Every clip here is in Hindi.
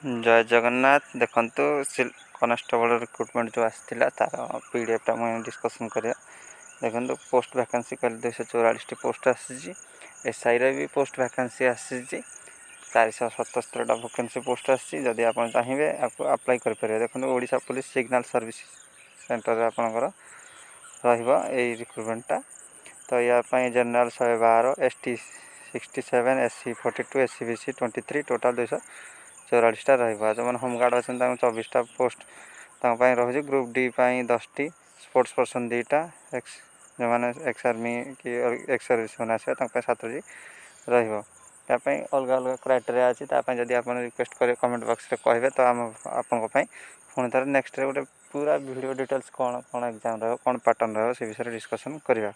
जय जगन्नाथ देखंतु कनेस्टेबल रिक्रुटमेंट जो आसाला तार पीडीएफटा मुझे डिस्कसन करा देखो पोस्ट वैकेंसी कल 244 पोस्ट आसी एसआई भी पोस्ट वैकेंसी आसी 477 वैकेंसी पोस्ट आसी जदि आप चाहिए आपको अप्लाई करेंगे देखो Odisha police signal service centre आपंकर रिक्रुटमेंटा तो यापाई general 112 ST 67 SC 42 SCBC 23 total 244टा रहा जो मैंने होमगार्ड अच्छा 24टा पोस्ट रही ग्रुप डी 10टी स्पोर्ट्स पर्सन 2टा जो मैंने एक्स आर्मी कि एक्स सर्विस मैंने आसपा 7टी रही अलग अलग क्राइटेरिया अच्छी जदि आप रिक्वेस्ट करेंगे कमेंट बॉक्स रे कहे तो आम आपंपाई पुणी थे नेक्स्ट गोटे पूरा वीडियो डिटेल्स कौन कौन एग्जाम रहा पैटर्न रहा से विषय डिस्कसन करवा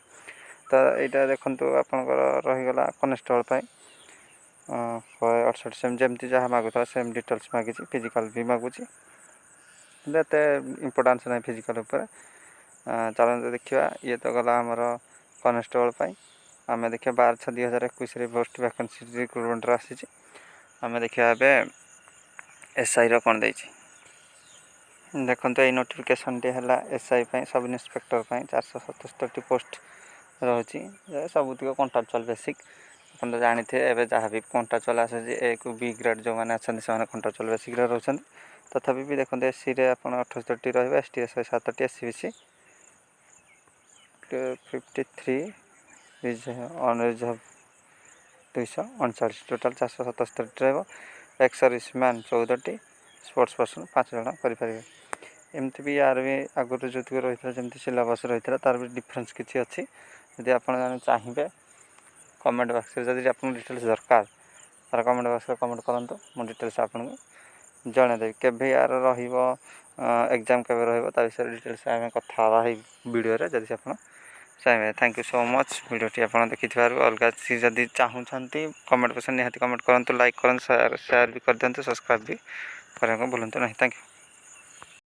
तो यहाँ देखो आपंकर रहीगला कनेस्टेबल 168 सेम जमी जहाँ मागुता सेम डिटेल्स मागी फिजिकल भी मागुची एत इम्पोर्टान्स ना फिजिकल चलते देखा ये तो गला आमर कनेस्टेबल आम देखिए 12/6/2021 पोस्ट वैकेंसी रिक्रुटमेंट आसी आम देखा एसआई कौन दे देखो ये नोटिफिकेशन टी है एसआई सब इन्स्पेक्टर 477 पोस्ट रही सबुतिक कंट्राक्चुअल बेसिक आप जानी थे एवं जहाँ भी कंट्राक्चुअल आस ए को बी ग्रेड जो मैंने अच्छा से कंट्राक्चुअल बेसिक रोचे तथापि भी देखते एस सी आप 78टी रही टी 7टी एससीबीसी 53 अनरिजर्व 239 टोटाल 477 रही एक्स सर्विसमैन 14टी स्पोर्ट्स पर्सन 5 जन करेंगे एमती भी यार भी आगुरी जो रही है जमी सिलेबस रही है तार भी डिफरेन्स किसी अच्छी यदि आप चाहिए कमेंट बॉक्स में जब आप डिटेल्स दरकार तार कमेंट बॉक्स में कमेंट करूँ मो डिटेल्स आपको जनईदेवी केवे यार एग्जाम केवे विषय डिटेल्स आम कथा वीडियो जदि आप चाहिए थैंक यू सो मच वीडियोटी आप देखि अलग जदि चाहूँगी कमेंट बॉक्स निहाती कमेंट करूँ लाइक करूँ शेयर भी कर दिंतु सब्सक्राइब भी करने को भूलु ना थैंक यू।